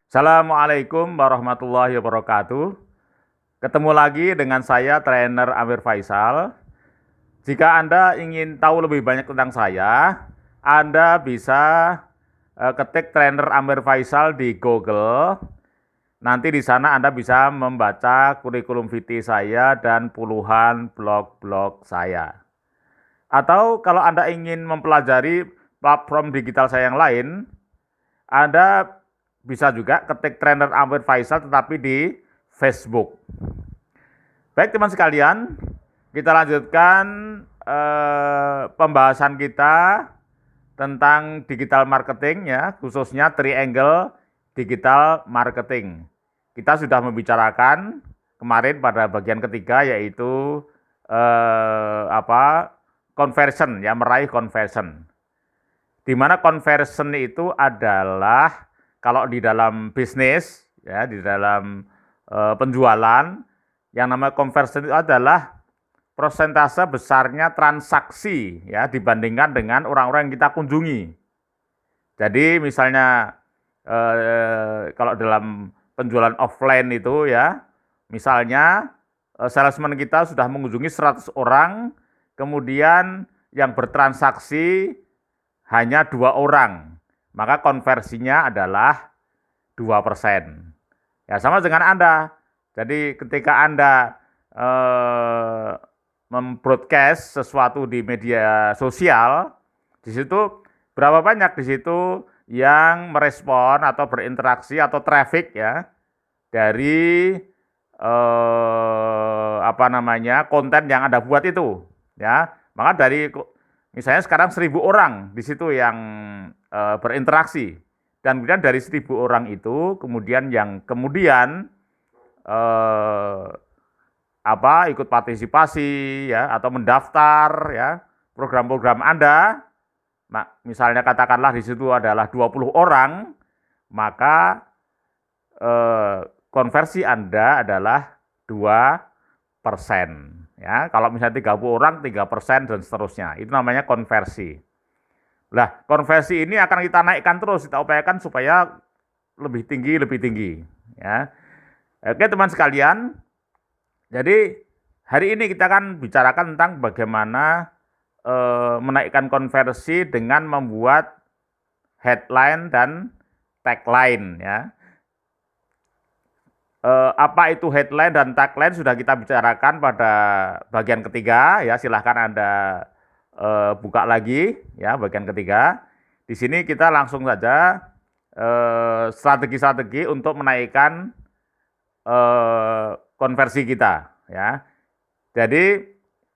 Assalamualaikum warahmatullahi wabarakatuh. Ketemu lagi dengan saya, trainer Amir Faisal. Jika Anda ingin tahu lebih banyak tentang saya, Anda bisa ketik trainer Amir Faisal di Google. Nanti di sana Anda bisa membaca kurikulum vitae saya dan puluhan blog-blog saya. Atau kalau Anda ingin mempelajari platform digital saya yang lain, Anda bisa juga ketik trainer Amir Faisal tetapi di Facebook. Baik teman sekalian, kita lanjutkan pembahasan kita tentang digital marketing ya, khususnya triangle digital marketing. Kita sudah membicarakan kemarin pada bagian ketiga yaitu conversion ya, meraih conversion. Di mana conversion itu adalah kalau di dalam bisnis ya, di dalam penjualan yang namanya conversion itu adalah persentase besarnya transaksi ya dibandingkan dengan orang-orang yang kita kunjungi. Jadi misalnya kalau dalam penjualan offline itu ya, misalnya salesman kita sudah mengunjungi 100 orang, kemudian yang bertransaksi hanya 2 orang, maka konversinya adalah 2%. Ya sama dengan Anda. Jadi ketika Anda membroadcast sesuatu di media sosial, di situ berapa banyak di situ yang merespon atau berinteraksi atau traffic ya dari konten yang Anda buat itu ya. Maka dari misalnya sekarang 1.000 orang di situ yang berinteraksi, dan kemudian dari 1.000 orang itu kemudian yang ikut partisipasi ya atau mendaftar ya program-program Anda. Misalnya katakanlah di situ adalah 20 orang, maka konversi Anda adalah 2%. Ya, kalau misalnya 30 orang, 3% dan seterusnya. Itu namanya konversi. Nah, konversi ini akan kita naikkan terus, kita upayakan supaya lebih tinggi. Ya. Oke teman sekalian, jadi hari ini kita akan bicarakan tentang bagaimana menaikkan konversi dengan membuat headline dan tagline ya. Apa itu headline dan tagline sudah kita bicarakan pada bagian ketiga ya, silahkan Anda buka lagi ya bagian ketiga. Di sini kita langsung saja strategi-strategi untuk menaikkan konversi kita ya. Jadi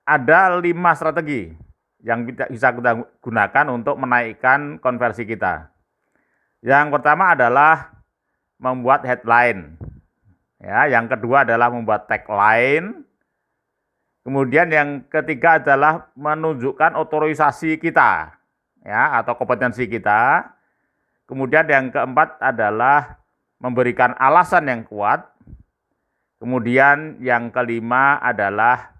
ada 5 strategi yang bisa kita gunakan untuk menaikkan konversi kita. Yang pertama adalah membuat headline. Ya, yang kedua adalah membuat tagline. Kemudian yang ketiga adalah menunjukkan otorisasi kita, ya, atau kompetensi kita. Kemudian yang keempat adalah memberikan alasan yang kuat. Kemudian yang kelima adalah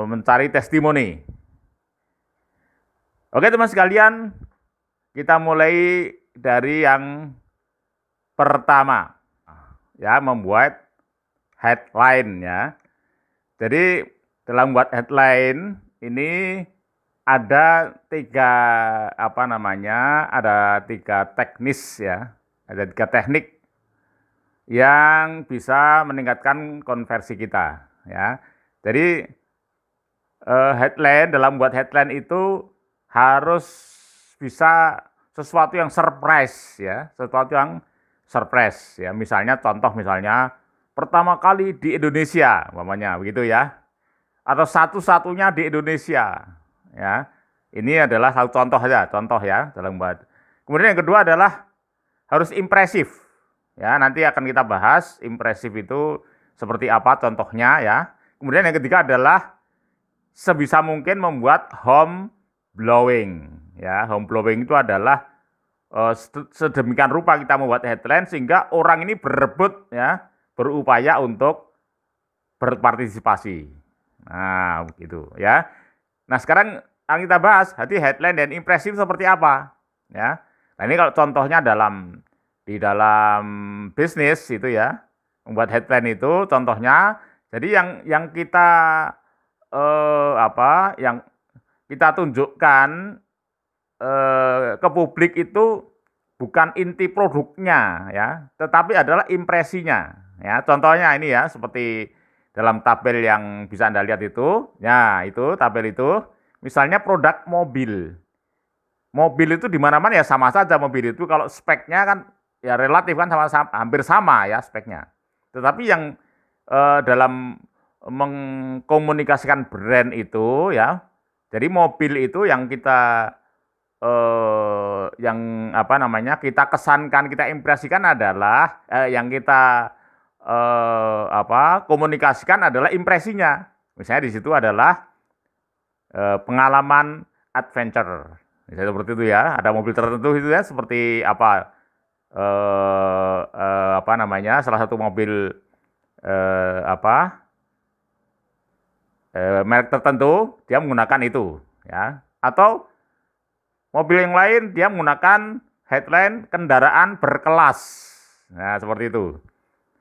mencari testimoni. Oke teman sekalian, kita mulai dari yang pertama, ya, membuat headline ya. Jadi dalam membuat headline ini ada tiga teknis ya, ada 3 teknik yang bisa meningkatkan konversi kita ya. Jadi headline, dalam membuat headline itu harus bisa sesuatu yang surprise ya, sesuatu yang surprise ya. Misalnya pertama kali di Indonesia umpamanya begitu ya. Atau satu-satunya di Indonesia ya. Ini adalah satu contoh ya dalam buat. Kemudian yang kedua adalah harus impresif. Ya, nanti akan kita bahas impresif itu seperti apa contohnya ya. Kemudian yang ketiga adalah sebisa mungkin membuat home blowing. Ya, home blowing itu adalah sedemikian rupa kita membuat headline sehingga orang ini berebut ya, berupaya untuk berpartisipasi. Nah, begitu ya. Nah, sekarang akan kita bahas hati headline dan impresif seperti apa ya. Nah, ini kalau contohnya di dalam bisnis itu ya, membuat headline itu contohnya. Jadi yang kita yang kita tunjukkan ke publik itu bukan inti produknya ya, tetapi adalah impresinya. Ya, contohnya ini ya, seperti dalam tabel yang bisa Anda lihat itu, ya itu tabel itu, misalnya produk mobil. Mobil itu di mana-mana ya sama saja mobil itu kalau speknya kan ya relatif kan hampir sama ya speknya. Tetapi yang dalam mengkomunikasikan brand itu ya, jadi mobil itu yang kita kita kesankan, kita impresikan adalah yang kita komunikasikan adalah impresinya. Misalnya di situ adalah pengalaman adventure. Misalnya seperti itu ya, ada mobil tertentu itu ya seperti salah satu mobil merek tertentu dia menggunakan itu ya. Atau mobil yang lain dia menggunakan headline kendaraan berkelas. Nah, seperti itu.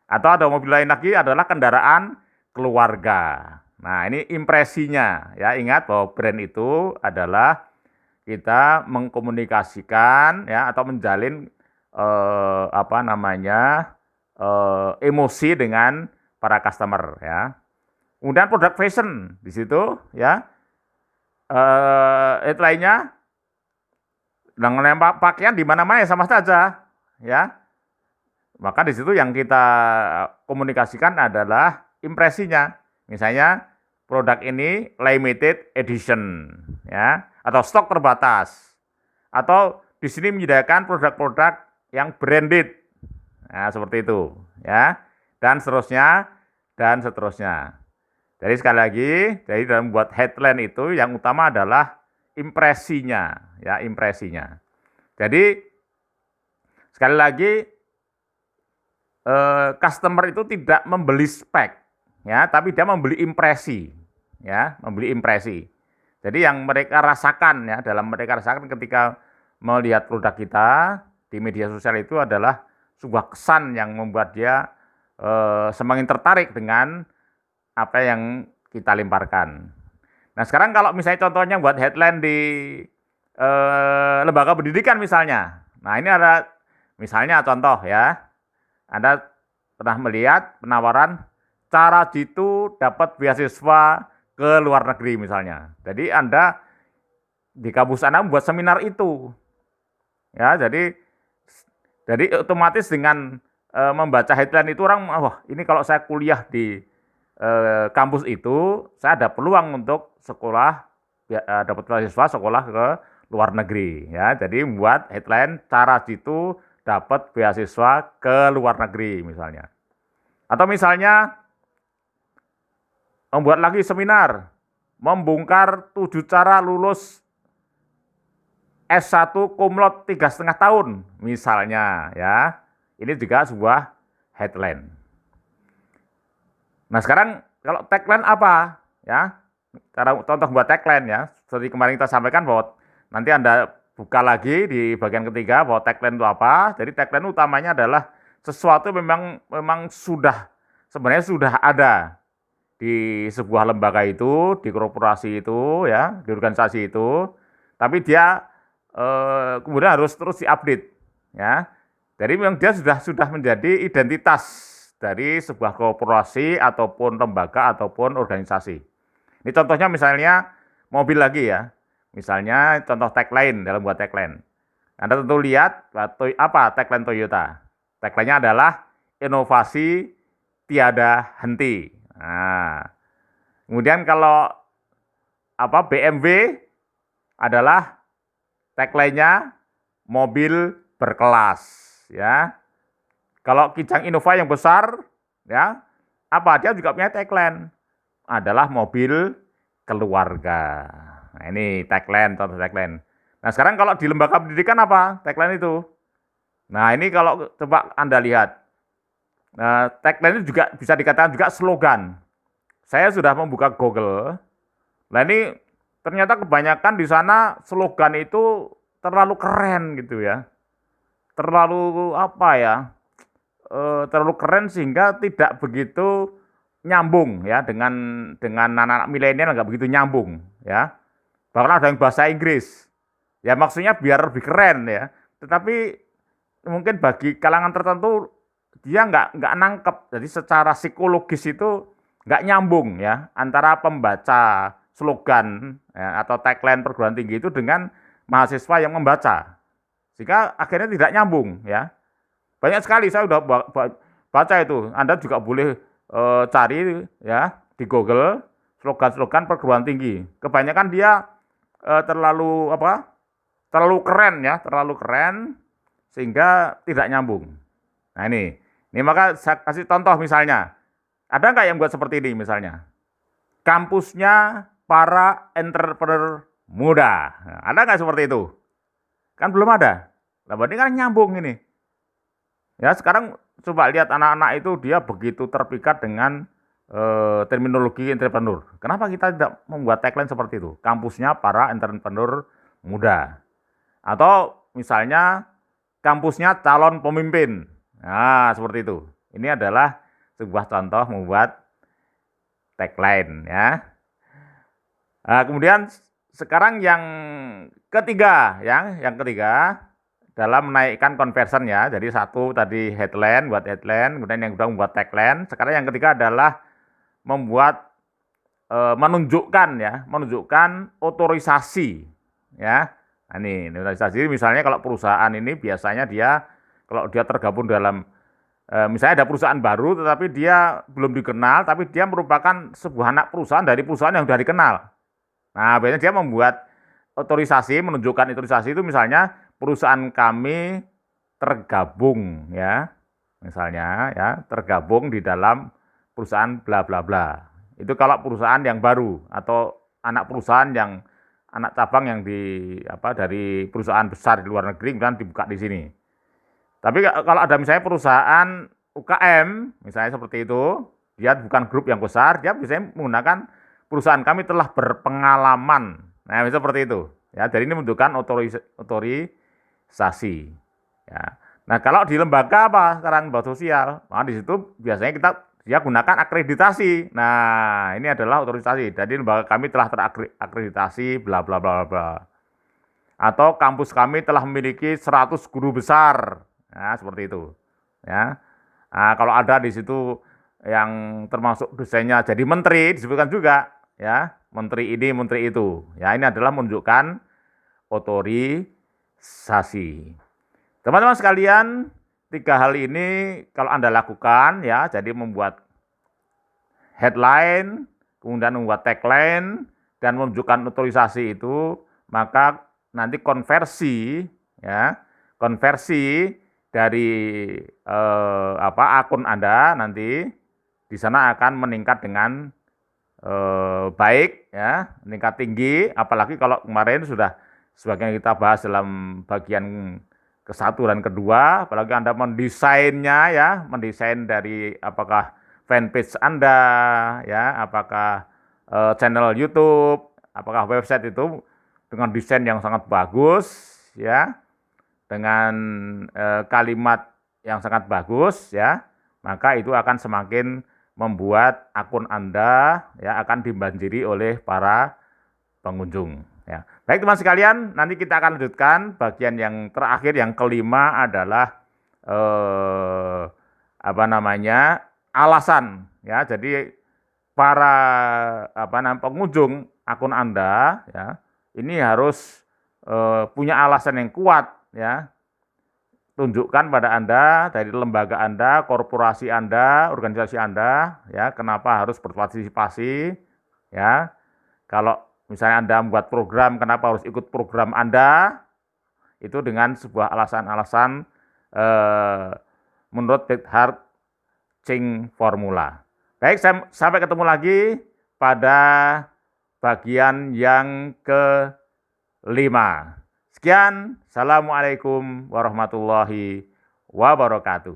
Atau ada mobil lain lagi adalah kendaraan keluarga. Nah, ini impresinya ya. Ingat bahwa brand itu adalah kita mengkomunikasikan ya atau menjalin emosi dengan para customer ya. Kemudian produk fashion di situ ya. Headline-nya dengan pakaian di mana-mana ya sama saja ya. Maka di situ yang kita komunikasikan adalah impresinya. Misalnya produk ini limited edition ya atau stok terbatas. Atau di sini menyediakan produk-produk yang branded. Nah, seperti itu ya. Dan seterusnya dan seterusnya. Jadi sekali lagi, jadi dalam membuat headline itu yang utama adalah impresinya, ya impresinya. Jadi sekali lagi customer itu tidak membeli spek, ya, tapi dia membeli impresi, ya, membeli impresi. Jadi yang mereka rasakan, ya, dalam mereka rasakan ketika melihat produk kita di media sosial itu adalah sebuah kesan yang membuat dia semakin tertarik dengan apa yang kita lemparkan. Nah sekarang kalau misalnya contohnya buat headline di lembaga pendidikan misalnya. Nah ini ada misalnya contoh ya. Anda pernah melihat penawaran cara jitu dapat beasiswa ke luar negeri misalnya. Jadi Anda di kampus Anda membuat seminar itu. Ya, jadi otomatis dengan membaca headline itu orang, wah ini kalau saya kuliah di kampus itu, saya ada peluang untuk sekolah, dapat beasiswa sekolah ke luar negeri. Ya, jadi membuat headline cara jitu dapat beasiswa ke luar negeri misalnya. Atau misalnya membuat lagi seminar, membongkar 7 cara lulus S1 cum laude 3,5 tahun misalnya ya. Ini juga sebuah headline. Nah sekarang kalau tagline apa ya? Cara contoh buat tagline ya. Seperti kemarin kita sampaikan bahwa nanti Anda buka lagi di bagian ketiga bahwa tagline itu apa. Jadi tagline utamanya adalah sesuatu memang sebenarnya sudah ada di sebuah lembaga itu, di korporasi itu ya, di organisasi itu. Tapi dia kemudian harus terus diupdate ya. Jadi memang dia sudah menjadi identitas dari sebuah korporasi ataupun lembaga ataupun organisasi. Ini contohnya misalnya mobil lagi ya. Misalnya contoh tagline dalam buat tagline. Anda tentu lihat apa tagline Toyota. Tagline-nya adalah inovasi tiada henti. Nah, kemudian kalau BMW adalah tagline-nya mobil berkelas ya. Kalau Kijang Innova yang besar ya, dia juga punya tagline adalah mobil keluarga. Nah, ini tagline, contoh tagline. Nah, sekarang kalau di lembaga pendidikan apa tagline itu? Nah, ini kalau coba Anda lihat. Nah, tagline itu juga bisa dikatakan juga slogan. Saya sudah membuka Google. Nah, ini ternyata kebanyakan di sana slogan itu terlalu keren gitu ya. terlalu apa ya, terlalu keren sehingga tidak begitu nyambung ya dengan anak-anak milenial, nggak begitu nyambung ya. Bahkan ada yang bahasa Inggris. Ya maksudnya biar lebih keren ya. Tetapi mungkin bagi kalangan tertentu dia nggak nangkep. Jadi secara psikologis itu nggak nyambung ya antara pembaca slogan ya, atau tagline perguruan tinggi itu dengan mahasiswa yang membaca. Sehingga akhirnya tidak nyambung ya. Banyak sekali saya udah baca itu. Anda juga boleh cari ya di Google slogan-slogan perguruan tinggi. Kebanyakan dia terlalu apa? Terlalu keren ya, terlalu keren sehingga tidak nyambung. Nah ini maka saya kasih contoh misalnya. Ada nggak yang buat seperti ini misalnya? Kampusnya para entrepreneur muda. Nah, ada nggak seperti itu? Kan belum ada. Nah, berarti kan nyambung ini. Ya sekarang coba lihat anak-anak itu dia begitu terpikat dengan terminologi entrepreneur. Kenapa kita tidak membuat tagline seperti itu? Kampusnya para entrepreneur muda. Atau misalnya kampusnya calon pemimpin. Nah, seperti itu. Ini adalah sebuah contoh membuat tagline ya. Nah, kemudian sekarang yang ketiga, yang ketiga dalam menaikkan conversion ya. Jadi satu tadi headline, buat headline, kemudian yang kedua membuat tagline. Sekarang yang ketiga adalah membuat menunjukkan otorisasi ya. Nah, ini otorisasi misalnya kalau perusahaan ini biasanya dia kalau dia tergabung dalam misalnya ada perusahaan baru tetapi dia belum dikenal tapi dia merupakan sebuah anak perusahaan dari perusahaan yang sudah dikenal. Nah, biasanya dia membuat otorisasi, menunjukkan otorisasi itu misalnya perusahaan kami tergabung ya. Misalnya ya, tergabung di dalam perusahaan bla bla bla. Itu kalau perusahaan yang baru atau anak perusahaan yang anak cabang yang dari perusahaan besar di luar negeri kemudian dibuka di sini. Tapi kalau ada misalnya perusahaan UKM, misalnya seperti itu, dia bukan grup yang besar, dia biasanya menggunakan perusahaan kami telah berpengalaman. Nah, seperti itu. Ya, jadi ini menunjukkan otorisasi. Ya. Nah, kalau di lembaga apa sekarang lembaga sosial, nah di situ biasanya dia gunakan akreditasi. Nah, ini adalah otorisasi. Jadi lembaga kami telah terakreditasi bla bla bla bla. Atau kampus kami telah memiliki 100 guru besar. Nah, seperti itu. Ya. Nah, kalau ada di situ yang termasuk dosennya jadi menteri disebutkan juga ya, menteri ini, menteri itu. Ya, ini adalah menunjukkan otorisasi. Teman-teman sekalian, 3 hal ini kalau Anda lakukan ya, jadi membuat headline, kemudian membuat tagline dan menunjukkan otorisasi itu, maka nanti konversi dari akun Anda nanti di sana akan meningkat dengan baik ya, meningkat tinggi, apalagi kalau kemarin sudah sebagian kita bahas dalam bagian ke-1 dan kedua, apalagi Anda mendesain dari apakah fanpage Anda ya, apakah channel YouTube, apakah website itu dengan desain yang sangat bagus ya, dengan kalimat yang sangat bagus ya, maka itu akan semakin membuat akun Anda ya akan dibanjiri oleh para pengunjung ya. Baik teman sekalian, nanti kita akan lanjutkan bagian yang terakhir, yang kelima adalah alasan ya. Jadi para pengunjung akun Anda ya, ini harus punya alasan yang kuat ya. Tunjukkan pada Anda, dari lembaga Anda, korporasi Anda, organisasi Anda, ya, kenapa harus berpartisipasi, ya. Kalau misalnya Anda membuat program, kenapa harus ikut program Anda, itu dengan sebuah alasan-alasan menurut Bethard Ching Formula. Baik, sampai ketemu lagi pada bagian yang ke-5. Sekian, Assalamualaikum warahmatullahi wabarakatuh.